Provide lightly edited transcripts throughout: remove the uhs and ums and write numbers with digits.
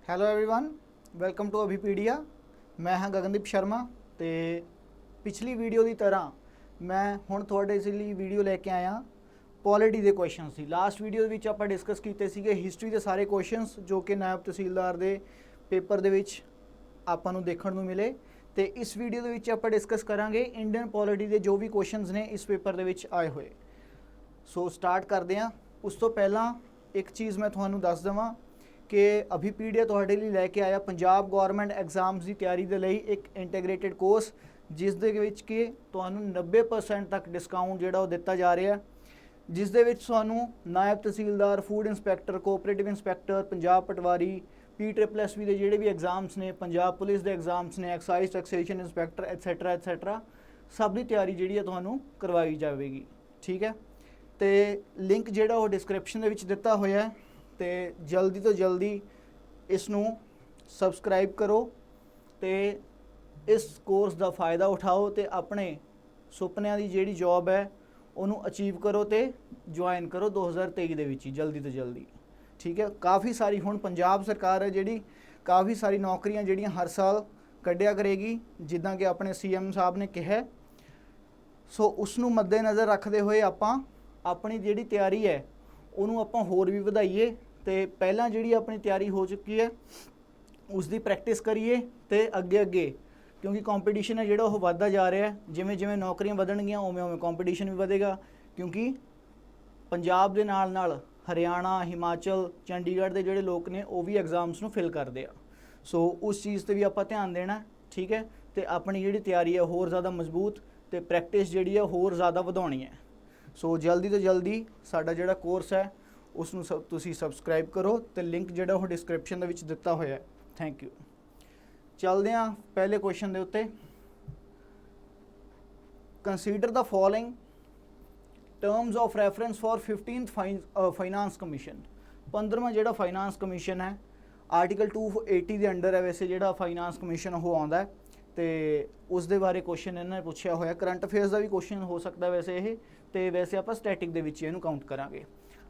Hello everyone welcome to Abhipedia. ਮੈਂ ਹਾਂ ਗਗਨਦੀਪ ਸ਼ਰਮਾ ਤੇ ਪਿਛਲੀ ਵੀਡੀਓ ਦੀ ਤਰ੍ਹਾਂ ਮੈਂ ਹੁਣ ਤੁਹਾਡੇ ਲਈ ਵੀਡੀਓ ਲੈ ਕੇ ਆਇਆ ਪੋਲਿਟੀ ਦੇ ਕੁਐਸਚਨਸ ਸੀ। ਲਾਸਟ ਵੀਡੀਓ ਦੇ ਵਿੱਚ ਆਪਾਂ ਡਿਸਕਸ ਕੀਤੇ ਸੀਗੇ ਹਿਸਟਰੀ ਦੇ ਸਾਰੇ ਕੁਐਸਚਨਸ ਜੋ ਕਿ ਨਾਇਬ ਤਹਿਸੀਲਦਾਰ ਦੇ ਪੇਪਰ ਦੇ ਵਿੱਚ ਆਪਾਂ ਨੂੰ ਦੇਖਣ ਨੂੰ ਮਿਲੇ ਤੇ ਇਸ ਵੀਡੀਓ ਦੇ ਵਿੱਚ ਆਪਾਂ ਡਿਸਕਸ ਕਰਾਂਗੇ ਇੰਡੀਅਨ ਪੋਲਿਟੀ ਦੇ ਜੋ ਵੀ ਕੁਐਸਚਨਸ ਨੇ ਇਸ ਪੇਪਰ ਦੇ ਵਿੱਚ ਆਏ ਹੋਏ। ਸੋ ਸਟਾਰਟ ਕਰਦੇ ਹਾਂ। ਉਸ ਤੋਂ ਪਹਿਲਾਂ ਇੱਕ ਚੀਜ਼ ਮੈਂ ਤੁਹਾਨੂੰ ਦੱਸ ਦੇਵਾਂ कि अभीपीडिया तुहाडे लई लैके आया पंजाब गौरमेंट एग्जाम्स की तैयारी दे लई एक इंटीग्रेटेड कोर्स जिस दे विच कि तुहानूं 90% तक डिस्काउंट जिहड़ा ओह दित्ता जा रहा है जिस दे विच तुहानूं नायब tehsildar food inspector cooperative inspector Punjab patwari PSSB के जिहड़े भी एग्जाम्स ने पंजाब पुलिस के एग्जाम्स ने एक्साइज टैक्सेशन इंस्पैक्टर एटसैटरा सब की तैयारी जिहड़ी है तुहानूं करवाई जाएगी। ठीक है तो लिंक जिहड़ा ओह डिस्क्रिप्शन दे विच दित्ता होया है तो जल्दी तो जल्दी इसनू सबसक्राइब करो तो इस कोर्स का फ़ायदा उठाओ तो अपने सुपनिया की जिहड़ी जॉब है उन्होंने अचीव करो तो ज्वाइन करो 2023 दे विच जल्दी तो जल्दी। ठीक है काफ़ी सारी हुण पंजाब सरकार है जिहड़ी काफ़ी सारी नौकरियां जिहड़ियां हर साल कढ़िया करेगी जिद्दां कि अपने CM साहब ने कहा। सो उसनू मद्देनज़र रखते हुए आपां अपनी जिहड़ी तैयारी है उन्होंने आपां होर भी वधाईए तो पहला जी अपनी तैयारी हो चुकी है उसकी प्रैक्टिस करिए तो अगे अगे क्योंकि कॉम्पीटिशन है जोड़ा वधदा जा रहा है जिमें जिमें नौकरियां वधणगियां उवें उवें कॉम्पीटिशन भी वधेगा क्योंकि पंजाब के नाल नाल हरियाणा हिमाचल चंडीगढ़ के जोड़े लोग ने वो भी एग्जाम्स नूं फिल करते हैं। सो उस चीज़ पर भी आपां ध्यान देना। ठीक है तो अपनी जी तैयारी है होर ज़्यादा मजबूत तो प्रैक्टिस जी है होर ज़्यादा वधाउणी है। सो जल्दी तो जल्दी साडा जिहड़ा कोर्स है उसनूं तुसीं सबसक्राइब करो तो लिंक जिहड़ा वो डिस्क्रिप्शन दे विच दित्ता होया है। Thank you. चलदे हां पहले क्वेश्चन दे उत्ते। Consider the following terms of reference for 15th finance commission. 15वां जिहड़ा फाइनांस कमीशन है आर्टिकल 280 के अंडर है वैसे जिहड़ा फाइनांस कमीशन वो आउंदा है तो उस दे बारे क्वेश्चन इन्होंने पुछया होया। करंट अफेयर्स का भी क्वेश्चन हो सकता है वैसे ये तो वैसे आप स्टैटिक दे विच इहनूं काउंट करांगे।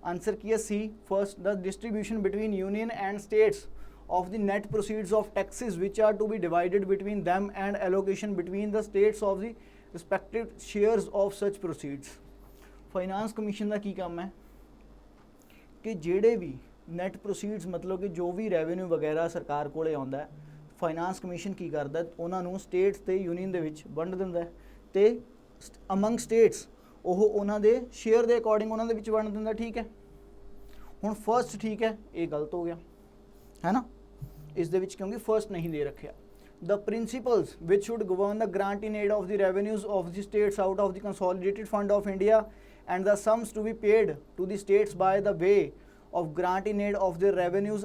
आंसर की है C first the distribution between union and states of the net proceeds of taxes which are to be divided between them and allocation between the states of the respective shares of such proceeds। Finance commission का की काम है कि जेड़े भी NAT proceeds मतलब कि जो भी रेवेन्यू वगैरह सरकार कोले आउंदा है फाइनांस कमीशन की करता है उन्होंने स्टेट्स ते यूनियन दे विच वंड दिंदा है ते अमंग स्टेट्स ਉਹ ਉਹਨਾਂ ਦੇ शेयर के अकॉर्डिंग ਉਹਨਾਂ ਦੇ ਵਿੱਚ ਵੰਡ ਦਿੰਦਾ। ठीक है ਹੁਣ फर्स्ट ठीक है ये गलत हो गया है ना इस दे विच क्योंकि फर्स्ट नहीं दे रखा। The principles which should govern the grant in aid of the revenues of the states out of the consolidated fund of India and the sums to be paid to the states by the way of grant in aid of the revenues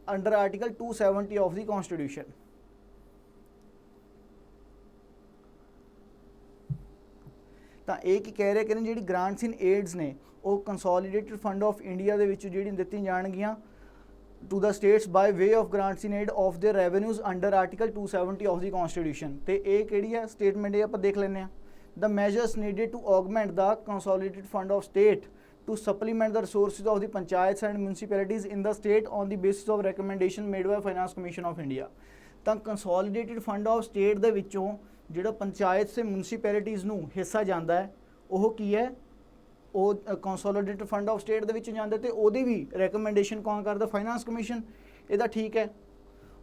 under article 270 of the constitution. तो ये की कह रहे कि जी grants इन ads ने वो कंसोलीडेटेड fund of India के जी दी जाएगियाँ to the states by way of grants in aid of the revenues under article 270 of the constitution. तो ये कि है स्टेटमेंट ये आप देख लें। The measures needed to augment the consolidated fund of state to supplement the resources of the panchayats and municipalities in the state on the basis of recommendation made by finance commission of India. तो consolidated fund of state दे विचों जिहड़ा पंचायत से municipalities नूं हिस्सा जाता है वह की है वो कंसोलीडेटेड फंड ऑफ स्टेट दे विच जांदा ते ओहदी भी रिकमेंडेशन कौन करदा फाइनांस कमीशन। इहदा ठीक है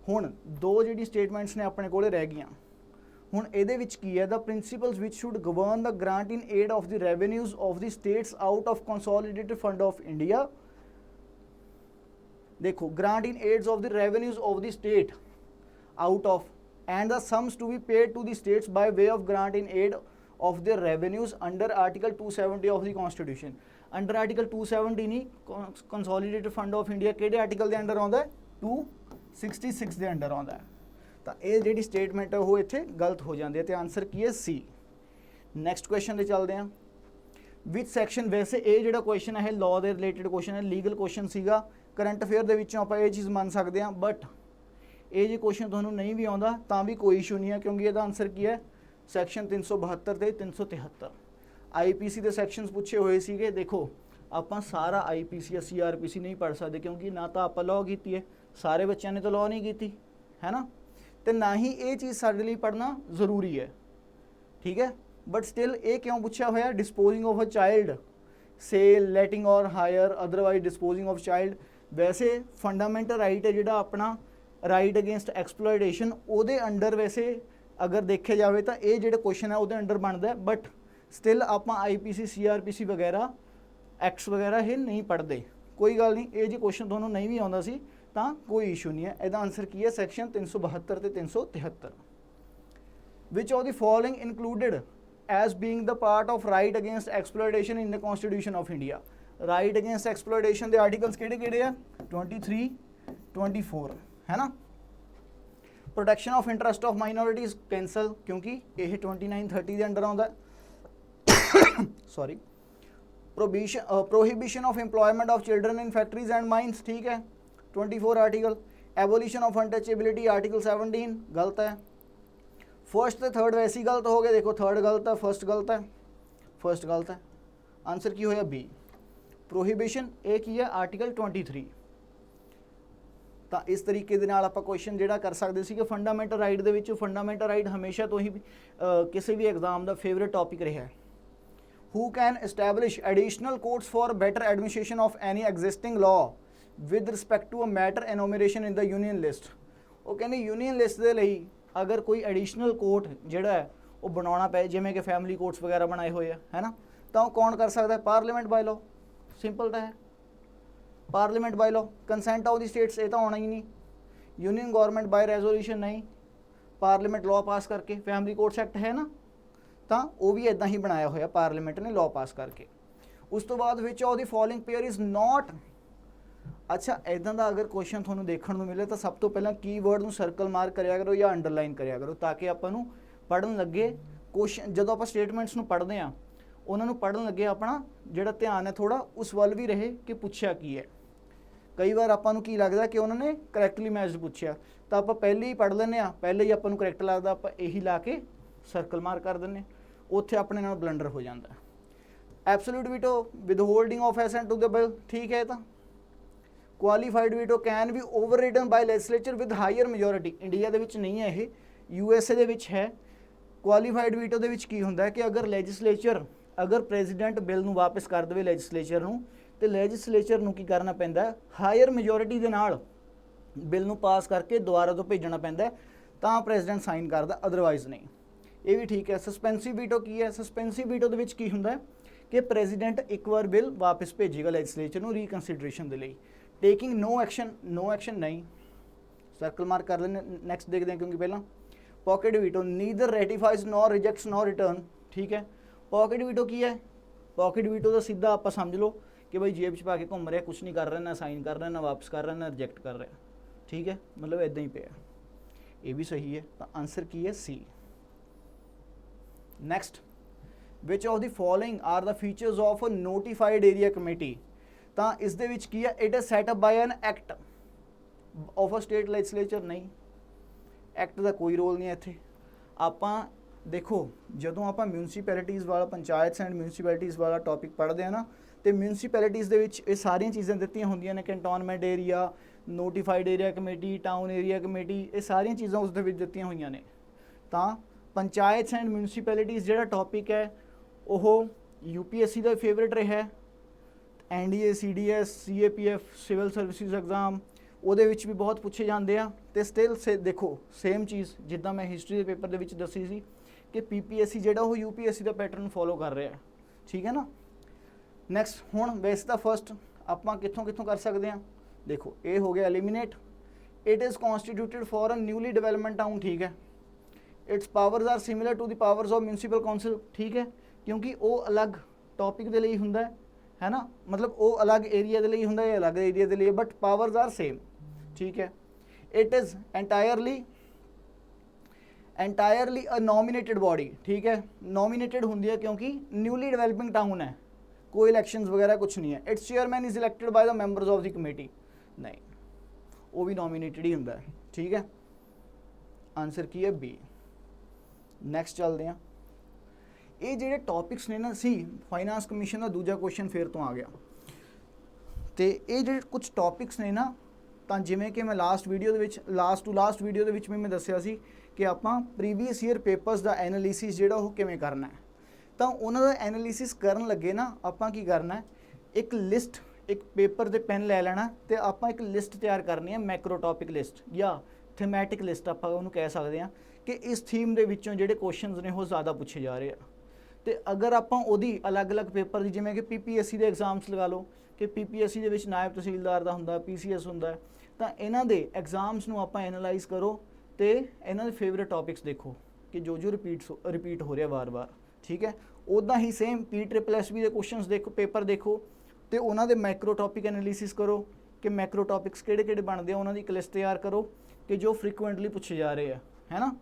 हुण दो जिहड़ी स्टेटमेंट्स ने अपने कोले रह गईयां। हुण इहदे विच की है the principles which should govern the grant in aid of the revenues of the states out of consolidated fund of India. देखो grant in aids of the revenues of the state out of and the sums to be paid to the states by way of grant in aid of their revenues under article 270 of the constitution। under article 270 नहीं consolidated fund of india केड़े article दे under आउंदा है 266 दे under आउंदा है। तो ये जिहड़ी statement है वो इत्थे गलत हो जाती है तो आंसर की है सी। नैक्सट क्वेश्चन ते चलते हैं। विच सैक्शन वैसे ये जिहड़ा क्वेश्चन है लॉ के रिलेटेड क्वेश्चन है लीगल क्वेश्चन सीगा करंट अफेयर दे विचों आपां ये चीज़ मन सकते हैं बट ये जो क्वेश्चन तुहानूं नहीं भी आता तो भी कोई इशू नहीं है क्योंकि इसका आंसर की है सैक्शन 372 ते 373 IPC के सैक्शनस पूछे हुए सीगे। देखो आप सारा IPC या CRPC नहीं पढ़ सकते क्योंकि ना तो आप लॉ की है सारे बच्चों ने तो लॉ नहीं की है ना, तो ना ही ये चीज़ साडे लिए पढ़ना जरूरी है, ठीक है। बट स्टिल ये क्यों पूछा होया, disposing of a child, sale, letting और hire, otherwise disposing of child. वैसे फंडामेंटल राइट है जिहड़ा अपना राइट अगेंस्ट एक्सप्लॉयटेशन, ਉਹਦੇ अंडर वैसे अगर देखे जाए तो ये जो क्वेश्चन है वो अंडर बनता है। बट स्टिल आप IPC CRPC वगैरह एक्ट्स वगैरह ये नहीं पढ़ते, कोई गल नहीं, ये जो क्वेश्चन थोड़ा नहीं भी आता सी तो कोई इशू नहीं है। इसका आंसर की है सैक्शन 372 तो 373। Which of the following included as being the part of right against exploitation in the constitution of India. Right against exploitation के आर्टिकल्स किहड़े आ, 23 24 है ना। Protection of interest of minorities cancel, क्योंकि यह 29 30 के अंडर आता है। Sorry. Prohibition of employment of children in factories and mines, ठीक है, 24 article. Abolition of untouchability article 17 गलत है। फर्स्ट तो थर्ड वैसे ही गलत हो गए, देखो थर्ड गलत है, फर्स्ट गलत है, फर्स्ट गलत है। आंसर की होया बी, प्रोहिबिशन ए की है आर्टिकल 23। तो इस तरीके दे नाल आपां क्वेश्चन जिहड़ा कर सकते सी कि fundamental right they which fundamental right हमेशा तो ही किसी भी एग्जाम का फेवरेट टॉपिक रहा है। Who can establish additional courts for better administration of any existing law with respect to a matter enumeration in the union list. वो कहते union list के लिए अगर कोई एडिशनल कोर्ट जिहड़ा है वो बनाना पे, जिमें कि फैमिली कोर्ट्स वगैरह बनाए हुए है ना, तो कौन कर सकता है, पार्लीमेंट बाय लॉ। सिंपल तो है, parliament by law. Consent of the states ये तो होना ही नहीं, यूनियन गवर्नमेंट बाय रेजोल्यूशन नहीं, पार्लीमेंट लॉ पास करके। फैमिली कोर्ट्स एक्ट है ना, तो वो भी इदा ही बनाया हुआ पार्लीमेंट ने लॉ पास करके। उस तो बाद विच of the following pair is not. अच्छा इदा का अगर क्वेश्चन थोड़ा देखने को मिले तो सब तो पहला कीवर्ड सर्कल मार करिया करो या अंडरलाइन करिया करो, ताकि आपू पढ़न लगे क्वेश्चन जो आप स्टेटमेंट्स पढ़ते हैं उन्होंने पढ़न लगे अपना जो ध्यान है थोड़ा उस वाल भी रहे कि पूछा की है। कई बार आपू की लगता कि उन्होंने करैक्टली मैच पूछा तो आप पहले ही पढ़ लें, पहले ही आपू करैक्ट लगता आप यही ला के सर्कल मार कर दें, उत्थे अपने नाल ब्लंडर हो जाता है। Absolute veto withholding of assent to the bill, ठीक है। तो qualified veto can be overridden by legislature with higher majority, India के विच नहीं है ये, USA के विच है। क्वालीफाइड वीटो के विच की हुंदा है कि अगर लैजिस्लेचर अगर प्रेजिडेंट बिल नूं वापस कर दे लैजिस्लेचर नूं, तो लैजिस्लेचर नूं की करना पैंदा है, हायर मेजोरिटी के नाल बिल नूं पास करके दोबारा तो भेजना पैंदा है, तां प्रेजिडेंट साइन करदा, अदरवाइज नहीं। ये भी ठीक है। सस्पेंसिव वीटो की है, सस्पेंसिव वीटो के विच की हुंदा है कि प्रेजिडेंट एक बार बिल वापस भेजेगा लैजिस्लेचर नूं रीकनसीडरेशन के लिए। Taking no action, no action नहीं, सर्कल मार्क कर लेने। नैक्सट देखते हैं, क्योंकि पहला pocket veto neither ratifies nor rejects nor return, ठीक है। पॉकेट वीटो की है, पॉकेट वीटो तो सीधा आप समझ लो कि भाई जेब च पा के घूम रहा, कुछ नहीं कर रहा, ना साइन कर रहा, ना वापस कर रहा, ना रिजेक्ट कर रहा, ठीक है, मतलब इदा ही पे। ये भी सही है, तो आंसर की है C. Next, which of the following are the features of a notified area committee. तो इस दे विच की है, it is set up by an act of a state legislature, नहीं, एक्ट का कोई रोल नहीं है इत्थे। आपां देखो जदों आपां म्यूनसीपैलिटीज़ वाला पंचायत एंड म्यूनसीपैलिटीज़ वाला टॉपिक पढ़ते हैं ना, तो म्यूनसीपैलिटीज़ दे विच ये सारियां चीज़ां दित्तियां होंदियां ने, cantonment area, notified area committee, town area committee, ये सारियां चीज़ां उस दे विच दित्तियां होईयां ने। तां पंचायत एंड म्यूनसीपैलिटीज़ जिहड़ा टॉपिक है वो UPSC का फेवरेट रहा है, NDA CDS CAPF civil services exam ਉਹਦੇ ਵਿੱਚ भी बहुत पूछे जाते हैं। तो स्टिल से देखो सेम चीज़ जिदा मैं हिस्टरी के पेपर के दसी सी कि PPSC ਜਿਹੜਾ ਉਹ UPSC का पैटर्न फॉलो कर रहा है, ठीक है ना। नैक्सट हुण वैसे तो फर्स्ट आपां कित्थों कित्थों कर सकते हैं, देखो ये हो गया eliminate. It is constituted for a newly development town, ठीक है। Its powers are similar to the powers of municipal council, ठीक है, क्योंकि वो अलग टॉपिक के लिए हुंदा है ना, मतलब वो अलग एरिया के लिए हुंदा है, अलग एरिया के लिए, बट पावर्स आर सेम, ठीक है। It is entirely a nominated body, ठीक है, नॉमिनेटेड होंगी है क्योंकि न्यूली डेवलपिंग टाउन है, कोई इलैक्शंस वगैरह कुछ नहीं है। It's chairman is elected by the members of the committee, नहीं, वो भी नॉमिनेटेड ही होंगे, ठीक है। आंसर की है बी। नैक्सट चलते हैं, ये जो टॉपिक्स ने ना सी फाइनांस कमीशन का दूजा क्वेश्चन फिर तो आ गया, तो ये जो कुछ टॉपिक्स ने ना ਤਾਂ ਜਿਵੇਂ ਕਿ ਮੈਂ ਲਾਸਟ ਵੀਡੀਓ ਦੇ ਵਿੱਚ ਵੀ ਮੈਂ ਦੱਸਿਆ ਸੀ ਕਿ ਆਪਾਂ ਪ੍ਰੀਵੀਅਸ ਈਅਰ ਪੇਪਰਸ ਦਾ ਐਨਾਲਿਸਿਸ ਜਿਹੜਾ ਉਹ ਕਿਵੇਂ ਕਰਨਾ ਹੈ। ਤਾਂ ਉਹਨਾਂ ਦਾ ਐਨਾਲਿਸਿਸ ਕਰਨ ਲੱਗੇ ਨਾ ਆਪਾਂ ਕੀ ਕਰਨਾ ਹੈ, ਇੱਕ ਲਿਸਟ, ਇੱਕ ਪੇਪਰ ਦੇ ਪੈਨ ਲੈ ਲੈਣਾ ਤੇ ਆਪਾਂ ਇੱਕ ਲਿਸਟ ਤਿਆਰ ਕਰਨੀ ਹੈ, ਮੈਕਰੋ ਟੌਪਿਕ ਲਿਸਟ ਜਾਂ ਥੀਮੈਟਿਕ ਲਿਸਟ ਆਪਾਂ ਉਹਨੂੰ ਕਹਿ ਸਕਦੇ ਹਾਂ, ਕਿ ਇਸ ਥੀਮ ਦੇ ਵਿੱਚੋਂ ਜਿਹੜੇ ਕੁਐਸਚਨਸ ਨੇ ਉਹ ਜ਼ਿਆਦਾ ਪੁੱਛੇ ਜਾ ਰਹੇ ਆ। ਤੇ ਅਗਰ ਆਪਾਂ ਉਹਦੀ ਅਲੱਗ-ਅਲੱਗ ਪੇਪਰ ਦੀ, ਜਿਵੇਂ ਕਿ ਪੀਪੀਐਸਸੀ ਦੇ ਐਗਜ਼ਾਮਸ ਲਗਾ ਲਓ ਕਿ ਪੀਪੀਐਸਸੀ ਦੇ ਵਿੱਚ ਨਾਇਬ ਤਹਿਸੀਲਦਾਰ ਦਾ ਹੁੰਦਾ, ਪੀਸੀਐਸ ਹੁੰਦਾ, ਤਾਂ ਇਹਨਾਂ ਦੇ ਐਗਜ਼ਾਮਸ ਨੂੰ ਆਪਾਂ ਐਨਾਲਾਈਜ਼ ਕਰੋ ਤੇ ਇਹਨਾਂ ਦੇ ਫੇਵਰੇਟ ਟੌਪਿਕਸ ਦੇਖੋ ਕਿ ਜੋ ਰਿਪੀਟ ਹੋ ਰਿਹਾ ਵਾਰ-ਵਾਰ, ਠੀਕ ਹੈ। ਉੱਦਾਂ ਹੀ ਸੇਮ PSSB ਦੇ ਕੁਐਸਚਨਸ ਦੇਖੋ, ਪੇਪਰ ਦੇਖੋ ਤੇ ਉਹਨਾਂ ਦੇ ਮਾਈਕਰੋ ਟੌਪਿਕ ਐਨਾਲਿਸਿਸ ਕਰੋ ਕਿ ਮੈਕਰੋ ਟੌਪਿਕਸ ਕਿਹੜੇ-ਕਿਹੜੇ ਬਣਦੇ ਆ, ਉਹਨਾਂ ਦੀ ਇੱਕ ਲਿਸਟ ਤਿਆਰ ਕਰੋ ਕਿ ਜੋ ਫ੍ਰੀਕੁਐਂਟਲੀ ਪੁੱਛੇ ਜਾ ਰਹੇ ਆ, ਹੈ ਨਾ।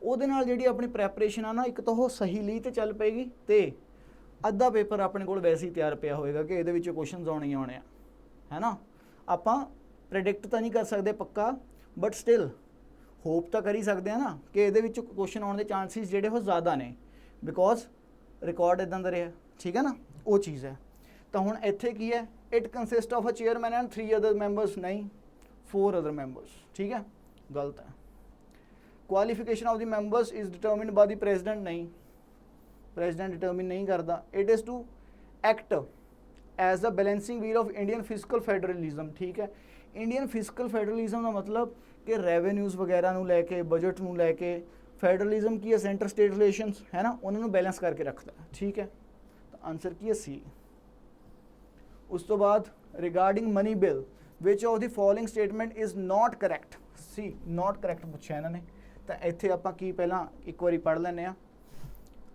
ਉਹਦੇ ਨਾਲ ਜਿਹੜੀ ਆਪਣੀ ਪ੍ਰੈਪਰੇਸ਼ਨ ਆ ਨਾ, ਇੱਕ ਤਾਂ ਉਹ ਸਹੀ ਲਈ ਤੇ ਚੱਲ ਪਏਗੀ ਤੇ ਅੱਧਾ ਪੇਪਰ ਆਪਣੇ ਕੋਲ ਵੈਸੇ ਹੀ ਤਿਆਰ ਪਿਆ ਹੋਏਗਾ ਕਿ ਇਹਦੇ ਵਿੱਚ ਕੁਐਸਚਨਸ ਆਉਣੇ ਆ, ਹੈ ਨਾ। ਆਪਾਂ ਪ੍ਰੈਡਿਕਟ ਤਾਂ ਨਹੀਂ ਕਰ ਸਕਦੇ ਪੱਕਾ, ਬਟ ਸਟਿਲ ਹੋਪ ਤਾਂ ਕਰ ਹੀ ਸਕਦੇ ਆ ਨਾ ਕਿ ਇਹਦੇ ਵਿੱਚ ਕੁਐਸਚਨ ਆਉਣ ਦੇ ਚਾਂਸਿਸ ਜਿਹੜੇ ਉਹ ਜ਼ਿਆਦਾ ਨੇ, ਬਿਕੋਜ਼ ਰਿਕਾਰਡ ਇਦਾਂ ਦਾ ਰਿਹਾ, ਠੀਕ ਹੈ ਨਾ, ਉਹ ਚੀਜ਼ ਹੈ। ਤਾਂ ਹੁਣ ਇੱਥੇ ਕੀ ਹੈ, it consist of a chairman and 3 other members, ਨਹੀਂ 4 ਅਦਰ ਮੈਂਬਰਸ, ਠੀਕ ਹੈ, ਗਲਤ ਹੈ। Qualification of the members is determined by the president, ਨਹੀਂ, ਪ੍ਰੈਜ਼ੀਡੈਂਟ ਡਿਟਰਮਿਨ ਨਹੀਂ ਕਰਦਾ। It is to act as the balancing wheel of Indian fiscal federalism, ਠੀਕ ਹੈ। ਇੰਡੀਅਨ ਫਿਜ਼ੀਕਲ ਫੈਡਰਲਿਜ਼ਮ ਦਾ ਮਤਲਬ ਕਿ ਰੈਵਨਿਊਜ਼ ਵਗੈਰਾ ਨੂੰ ਲੈ ਕੇ, ਬਜਟ ਨੂੰ ਲੈ ਕੇ, ਫੈਡਰਲਿਜ਼ਮ ਕੀ ਹੈ, ਸੈਂਟਰ ਸਟੇਟ ਰਿਲੇਸ਼ਨਸ, ਹੈ ਨਾ, ਉਹਨਾਂ ਨੂੰ ਬੈਲੈਂਸ ਕਰਕੇ ਰੱਖਦਾ, ਠੀਕ ਹੈ। ਤਾਂ ਆਨਸਰ ਕੀ ਹੈ, ਸੀ। ਉਸ ਤੋਂ ਬਾਅਦ regarding money bill which of the following statement is not correct, ਸੀ, ਨਾਟ ਕਰੈਕਟ ਪੁੱਛਿਆ ਇਹਨਾਂ ਨੇ। ਤਾਂ ਇੱਥੇ ਆਪਾਂ ਕੀ ਪਹਿਲਾਂ ਇੱਕ ਵਾਰੀ ਪੜ੍ਹ ਲੈਂਦੇ ਹਾਂ।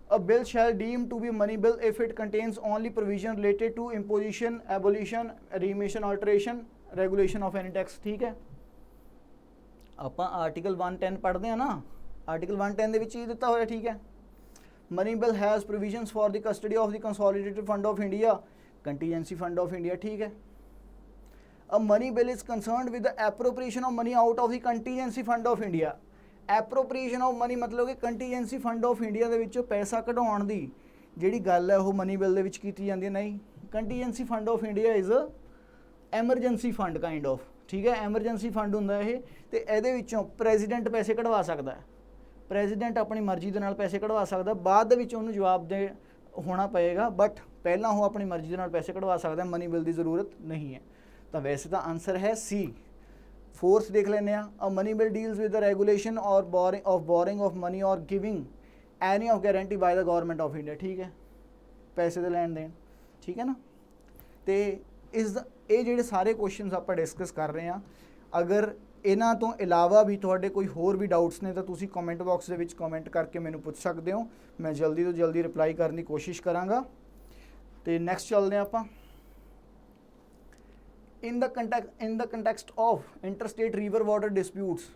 A bill shall deem to be money bill if it contains only provision related to imposition, abolition, remission, alteration, regulation of any tax, ਠੀਕ ਹੈ। ਆਪਾਂ ਆਰਟੀਕਲ 110 ਪੜ੍ਹਦੇ ਹਾਂ ਨਾ, ਆਰਟੀਕਲ 110 ਦੇ ਵਿੱਚ ਹੀ ਦਿੱਤਾ ਹੋਇਆ, ਠੀਕ ਹੈ। Money bill has provisions for the custody of the consolidated fund of India, contingency fund of India, ਠੀਕ ਹੈ। A money bill is concerned with the appropriation of money out of the contingency fund of India। Appropriation of money ਮਤਲਬ ਕਿ ਕੰਟੀਜੈਂਸੀ fund of India ਦੇ ਵਿੱਚੋਂ ਪੈਸਾ ਕਢਾਉਣ ਦੀ ਜਿਹੜੀ ਗੱਲ ਹੈ ਉਹ ਮਨੀ ਬਿੱਲ ਦੇ ਵਿੱਚ ਕੀਤੀ ਜਾਂਦੀ ਹੈ, ਨਹੀਂ। Contingency fund of India is emergency fund kind of, ਠੀਕ ਹੈ, ਐਮਰਜੈਂਸੀ ਫੰਡ ਹੁੰਦਾ ਇਹ, ਤੇ ਇਹਦੇ ਵਿੱਚੋਂ ਪ੍ਰੈਜ਼ੀਡੈਂਟ ਪੈਸੇ ਕਢਵਾ ਸਕਦਾ ਹੈ, ਪ੍ਰੈਜ਼ੀਡੈਂਟ ਆਪਣੀ ਮਰਜ਼ੀ ਦੇ ਨਾਲ ਪੈਸੇ ਕਢਵਾ ਸਕਦਾ, ਬਾਅਦ ਦੇ ਵਿੱਚ ਉਹਨੂੰ ਜਵਾਬ ਦੇ ਹੋਣਾ ਪਏਗਾ, ਬਟ ਪਹਿਲਾਂ ਉਹ ਆਪਣੀ ਮਰਜ਼ੀ ਦੇ ਨਾਲ ਪੈਸੇ ਕਢਵਾ ਸਕਦਾ, ਮਨੀ ਬਿੱਲ ਦੀ ਜ਼ਰੂਰਤ ਨਹੀਂ ਹੈ। ਤਾਂ ਵੈਸੇ ਤਾਂ ਆਨਸਰ ਹੈ ਸੀ। फोर्थ देख लेने आ money bill deals with the regulation और बोरिंग ऑफ मनी और giving any of guarantee by the government of India, ठीक है, पैसे दे लैन देन, ठीक है ना। तो इस ये ਜਿਹੜੇ ਸਾਰੇ ਕੁਐਸਚਨਸ ਆਪਾਂ ਡਿਸਕਸ ਕਰ ਰਹੇ ਹਾਂ, ਅਗਰ ਇਹਨਾਂ ਤੋਂ ਇਲਾਵਾ ਵੀ ਤੁਹਾਡੇ ਕੋਈ ਹੋਰ ਵੀ ਡਾਊਟਸ ਨੇ ਤਾਂ ਤੁਸੀਂ ਕਮੈਂਟ ਬਾਕਸ ਦੇ ਵਿੱਚ ਕਮੈਂਟ ਕਰਕੇ ਮੈਨੂੰ ਪੁੱਛ ਸਕਦੇ ਹੋ, ਮੈਂ ਜਲਦੀ ਤੋਂ ਜਲਦੀ ਰਿਪਲਾਈ ਕਰਨ ਦੀ ਕੋਸ਼ਿਸ਼ ਕਰਾਂਗਾ। ਤੇ ਨੈਕਸਟ ਚੱਲਦੇ ਹਾਂ ਆਪਾਂ। In the context of interstate river water disputes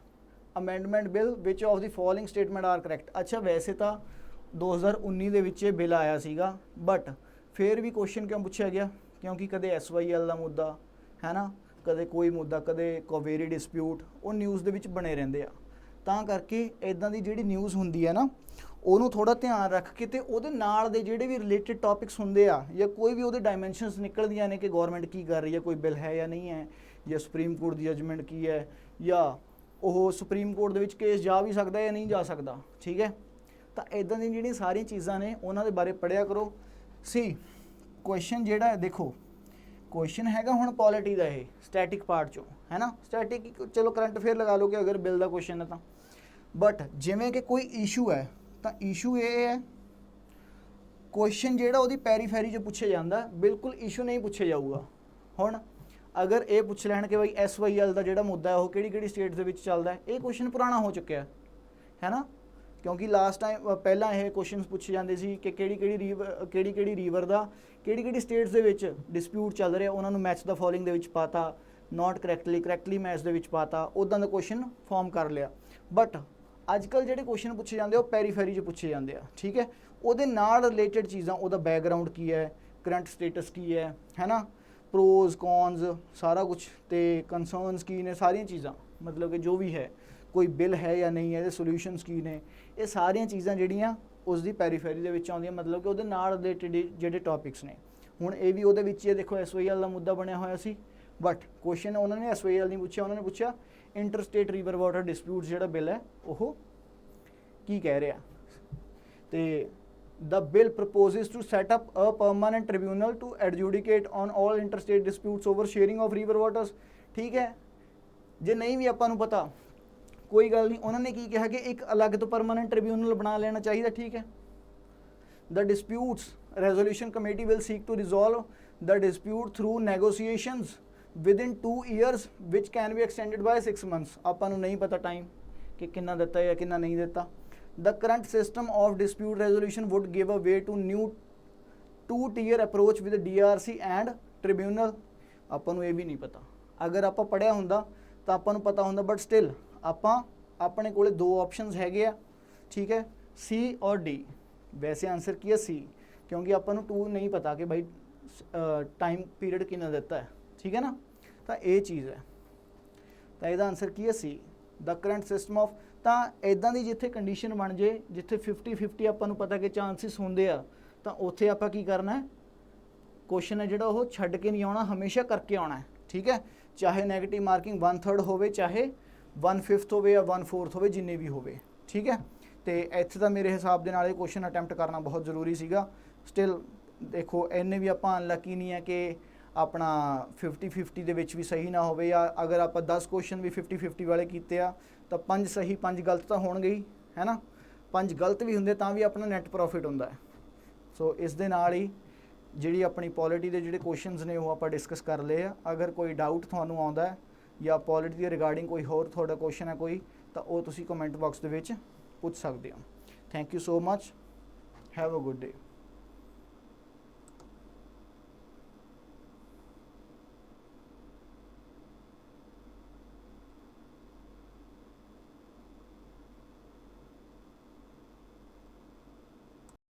amendment bill which of the following statement are correct। अच्छा वैसे ਤਾਂ 2019 ਦੇ ਵਿੱਚ ਇਹ ਬਿੱਲ ਆਇਆ ਸੀਗਾ, ਬਟ ਫਿਰ ਵੀ ਕੁਐਸਚਨ ਕਿਉਂ ਪੁੱਛਿਆ ਗਿਆ, ਕਿਉਂਕਿ ਕਦੇ SYL ਦਾ ਮੁੱਦਾ ਹੈ ਨਾ, ਕਦੇ ਕੋਈ ਮੁੱਦਾ, ਕਦੇ ਕਾਵੇਰੀ ਡਿਸਪਿਊਟ, ਉਹ ਨਿਊਜ਼ ਦੇ ਵਿੱਚ ਬਣੇ ਰਹਿੰਦੇ ਆ। ਤਾਂ ਕਰਕੇ ਇਦਾਂ ਦੀ ਜਿਹੜੀ ਨਿਊਜ਼ ਹੁੰਦੀ ਹੈ ਨਾ, ਉਹਨੂੰ ਥੋੜਾ ਧਿਆਨ ਰੱਖ ਕੇ ਤੇ ਉਹਦੇ ਨਾਲ ਦੇ ਜਿਹੜੇ ਵੀ ਰਿਲੇਟਡ ਟੌਪਿਕਸ ਹੁੰਦੇ ਆ ਜਾਂ ਕੋਈ ਵੀ ਉਹਦੇ ਡਾਇਮੈਂਸ਼ਨਸ ਨਿਕਲਦੀਆਂ ਨੇ ਕਿ ਗਵਰਨਮੈਂਟ ਕੀ ਕਰ ਰਹੀ ਹੈ, ਕੋਈ ਬਿੱਲ ਹੈ ਜਾਂ ਨਹੀਂ ਹੈ, ਜਾਂ ਸੁਪਰੀਮ ਕੋਰਟ ਦੀ ਜਜਮੈਂਟ ਕੀ ਹੈ, ਜਾਂ ਉਹ ਸੁਪਰੀਮ ਕੋਰਟ ਦੇ ਵਿੱਚ ਕੇਸ ਜਾ ਵੀ ਸਕਦਾ ਜਾਂ ਨਹੀਂ ਜਾ ਸਕਦਾ, ਠੀਕ ਹੈ। ਤਾਂ ਇਦਾਂ ਦੀਆਂ ਜਿਹੜੀਆਂ ਸਾਰੀਆਂ ਚੀਜ਼ਾਂ ਨੇ ਉਹਨਾਂ ਦੇ ਬਾਰੇ ਪੜ੍ਹਿਆ ਕਰੋ। ਸੀ ਕੁਐਸਚਨ ਜਿਹੜਾ ਹੈ, ਦੇਖੋ ਕੁਐਸਚਨ ਹੈਗਾ ਹੁਣ ਪੋਲਿਟੀ ਦਾ, ਇਹ ਸਟੈਟਿਕ ਪਾਰਟ ਚੋਂ ਹੈ ਨਾ, ਸਟੈਟਿਕ ਚਲੋ ਕਰੰਟ ਅਫੇਅਰ ਲਗਾ ਲਓ ਕਿ ਅਗਰ ਬਿੱਲ ਦਾ ਕੁਐਸਚਨ ਹੈ ਤਾਂ, ਬਟ ਜਿਵੇਂ ਕਿ ਕੋਈ ਇਸ਼ੂ ਹੈ ਤਾਂ ਇਸ਼ੂ ਇਹ ਹੈ, ਕੁਐਸਚਨ ਜਿਹੜਾ ਉਹਦੀ ਪੈਰੀਫੈਰੀ 'ਚ ਪੁੱਛਿਆ ਜਾਂਦਾ, ਬਿਲਕੁਲ ਇਸ਼ੂ ਨਹੀਂ ਪੁੱਛਿਆ ਜਾਊਗਾ। ਹੁਣ ਅਗਰ ਇਹ ਪੁੱਛ ਲੈਣ ਕਿ ਬਾਈ SYL ਦਾ ਜਿਹੜਾ ਮੁੱਦਾ ਹੈ ਉਹ ਕਿਹੜੀ ਕਿਹੜੀ ਸਟੇਟਸ ਦੇ ਵਿੱਚ ਚੱਲਦਾ ਹੈ, ਇਹ ਕੁਐਸਚਨ ਪੁਰਾਣਾ ਹੋ ਚੁੱਕਿਆ ਹੈ ਨਾ, ਕਿਉਂਕਿ ਲਾਸਟ ਟਾਈਮ ਪਹਿਲਾਂ ਇਹ ਕੁਐਸਚਨਸ ਪੁੱਛੇ ਜਾਂਦੇ ਸੀ ਕਿ ਕਿਹੜੀ ਕਿਹੜੀ ਰੀਵਰ ਦਾ ਕਿਹੜੀ ਕਿਹੜੀ ਸਟੇਟਸ ਦੇ ਵਿੱਚ ਡਿਸਪਿਊਟ ਚੱਲ ਰਿਹਾ, ਉਹਨਾਂ ਨੂੰ ਮੈਚ ਦਾ ਫੋਲੋਇੰਗ ਦੇ ਵਿੱਚ ਪਾਤਾ, ਨਾਟ ਕਰੈਕਟਲੀ ਮੈਚ ਦੇ ਵਿੱਚ ਪਾਤਾ, ਉੱਦਾਂ ਦਾ ਕੁਐਸਚਨ ਫਾਰਮ ਕਰ ਲਿਆ। ਬਟ ਅੱਜ ਕੱਲ੍ਹ ਜਿਹੜੇ ਕੁਐਸਚਨ ਪੁੱਛੇ ਜਾਂਦੇ ਉਹ ਪੈਰੀਫੈਰੀ 'ਚ ਪੁੱਛੇ ਜਾਂਦੇ ਆ, ਠੀਕ ਹੈ। ਉਹਦੇ ਨਾਲ ਰਿਲੇਟਡ ਚੀਜ਼ਾਂ, ਉਹਦਾ ਬੈਕਗਰਾਊਂਡ ਕੀ ਹੈ, ਕਰੰਟ ਸਟੇਟਸ ਕੀ ਹੈ ਨਾ, ਪ੍ਰੋਜ਼ ਕੌਨਜ਼ ਸਾਰਾ ਕੁਛ, ਤੇ ਕੰਸਰਨਸ ਕੀ ਨੇ, ਸਾਰੀਆਂ ਚੀਜ਼ਾਂ, ਮਤਲਬ ਕਿ ਜੋ ਵੀ ਹੈ, ਕੋਈ ਬਿੱਲ ਹੈ ਜਾਂ ਨਹੀਂ ਹੈ, ਇਹਦੇ ਸੋਲਿਊਸ਼ਨਸ ਕੀ ਨੇ, ਇਹ ਸਾਰੀਆਂ ਚੀਜ਼ਾਂ ਜਿਹੜੀਆਂ ਉਸ ਦੀ ਪੈਰੀਫੈਰੀ ਦੇ ਵਿੱਚ ਆਉਂਦੀਆਂ, ਮਤਲਬ ਕਿ ਉਹਦੇ ਨਾਲ ਰਿਲੇਟਡ ਜਿਹੜੇ ਟੌਪਿਕਸ ਨੇ। ਹੁਣ ਇਹ ਵੀ ਉਹਦੇ ਵਿੱਚ ਹੀ ਦੇਖੋ SYL ਦਾ ਮੁੱਦਾ ਬਣਿਆ ਹੋਇਆ ਸੀ, बट क्वेश्चन उन्होंने SYL नहीं पूछा, उन्होंने पूछा इंटरस्टेट रिवर वाटर डिस्प्यूट ਜਿਹੜਾ बिल है वो की कह रहा तो the bill proposes to set up a permanent tribunal to adjudicate on all interstate disputes over sharing of river waters। ठीक है, जे नहीं भी ਆਪਾਂ ਨੂੰ ਪਤਾ कोई गल नहीं, उन्होंने की कहा कि एक अलग तो परमानेंट ट्रिब्यूनल बना लेना चाहिए। ठीक है, the disputes resolution committee will seek to resolve the dispute through negotiations within 2 years which can be extended by 6 months। ਆਪਾਂ ਨੂੰ नहीं पता टाइम कि कितना दिता या कितना नहीं दिता। The current system of dispute resolution would give a way to new 2-tier approach with DRC and tribunal। ਆਪਾਂ ਨੂੰ ਇਹ ਵੀ ਨਹੀਂ ਪਤਾ, ਅਗਰ ਆਪਾਂ ਪੜਿਆ ਹੁੰਦਾ ਤਾਂ ਆਪਾਂ ਨੂੰ ਪਤਾ ਹੁੰਦਾ, ਬਟ ਸਟਿਲ ਆਪਾਂ ਆਪਣੇ ਕੋਲੇ 2 ਆਪਸ਼ਨਸ ਹੈਗੇ ਆ। ਠੀਕ ਹੈ, C और D। ਵੈਸੇ ਆਨਸਰ ਕੀ ਹੈ C, ਕਿਉਂਕਿ ਆਪਾਂ ਨੂੰ 2 ਨਹੀਂ ਪਤਾ ਕਿ ਭਾਈ ਟਾਈਮ ਪੀਰੀਅਡ ਕਿੰਨਾ ਦਿੱਤਾ ਹੈ। ਠੀਕ ਹੈ ਨਾ, ਤਾਂ ਇਹ ਚੀਜ਼ ਹੈ, ਤਾਂ ਇਹਦਾ ਆਨਸਰ ਕੀ ਹੈ C। The current system of, ਤਾਂ ਇਦਾਂ ਦੀ ਜਿੱਥੇ ਕੰਡੀਸ਼ਨ ਬਣ ਜੇ ਜਿੱਥੇ 50-50 ਆਪਾਂ ਨੂੰ ਪਤਾ ਕਿ ਚਾਂਸਿਸ ਹੁੰਦੇ ਆ, ਤਾਂ ਉੱਥੇ ਆਪਾਂ ਕੀ ਕਰਨਾ ਹੈ, ਕੁਐਸਚਨ ਹੈ ਜਿਹੜਾ ਉਹ ਛੱਡ ਕੇ ਨਹੀਂ ਆਉਣਾ, ਹਮੇਸ਼ਾ ਕਰਕੇ ਆਉਣਾ ਹੈ। ਠੀਕ ਹੈ, ਚਾਹੇ ਨੈਗੇਟਿਵ ਮਾਰਕਿੰਗ 1/3 ਹੋਵੇ, ਚਾਹੇ 1/5 ਹੋਵੇ ਜਾਂ 1/4 ਹੋਵੇ, ਜਿੰਨੇ ਵੀ ਹੋਵੇ। ਠੀਕ ਹੈ, ਤੇ ਇੱਥੇ ਤਾਂ ਮੇਰੇ ਹਿਸਾਬ ਦੇ ਨਾਲ ਇਹ ਕੁਐਸਚਨ ਅਟੈਂਪਟ ਕਰਨਾ ਬਹੁਤ ਜ਼ਰੂਰੀ ਸੀਗਾ। ਸਟਿਲ ਦੇਖੋ ਇੰਨੇ ਵੀ ਆਪਾਂ ਅਨਲੱਕੀ ਨਹੀਂ ਹੈ ਕਿ ਆਪਣਾ 50-50 ਦੇ ਵਿੱਚ ਵੀ ਸਹੀ ਨਾ ਹੋਵੇ, ਜਾਂ ਅਗਰ ਆਪਾਂ 10 ਕੁਐਸਚਨ ਵੀ 50-50 ਵਾਲੇ ਕੀਤੇ ਆ ਤਾਂ 5 ਸਹੀ 5 ਗਲਤ ਤਾਂ ਹੋਣਗੇ ਹੀ, ਹੈ ਨਾ। 5 ਗਲਤ ਵੀ ਹੁੰਦੇ ਤਾਂ ਵੀ ਆਪਣਾ ਨੈਟ ਪ੍ਰੋਫਿਟ ਹੁੰਦਾ ਹੈ। ਸੋ ਇਸ ਦੇ ਨਾਲ ਹੀ ਜਿਹੜੀ ਆਪਣੀ ਪੋਲਿਟੀ ਦੇ ਜਿਹੜੇ ਕੁਐਸਚਨਸ ਨੇ ਉਹ ਆਪਾਂ ਡਿਸਕਸ ਕਰ ਲਏ ਆ। ਅਗਰ ਕੋਈ ਡਾਊਟ ਤੁਹਾਨੂੰ ਆਉਂਦਾ ਹੈ ਜਾਂ ਪੋਲਿਟੀ ਦੇ ਰਿਗਾਰਡਿੰਗ ਕੋਈ ਹੋਰ ਤੁਹਾਡਾ ਕੁਐਸਚਨ ਹੈ ਕੋਈ, ਤਾਂ ਉਹ ਤੁਸੀਂ ਕਮੈਂਟ ਬਾਕਸ ਦੇ ਵਿੱਚ ਪੁੱਛ ਸਕਦੇ ਹੋ। Thank you so much, have a good day.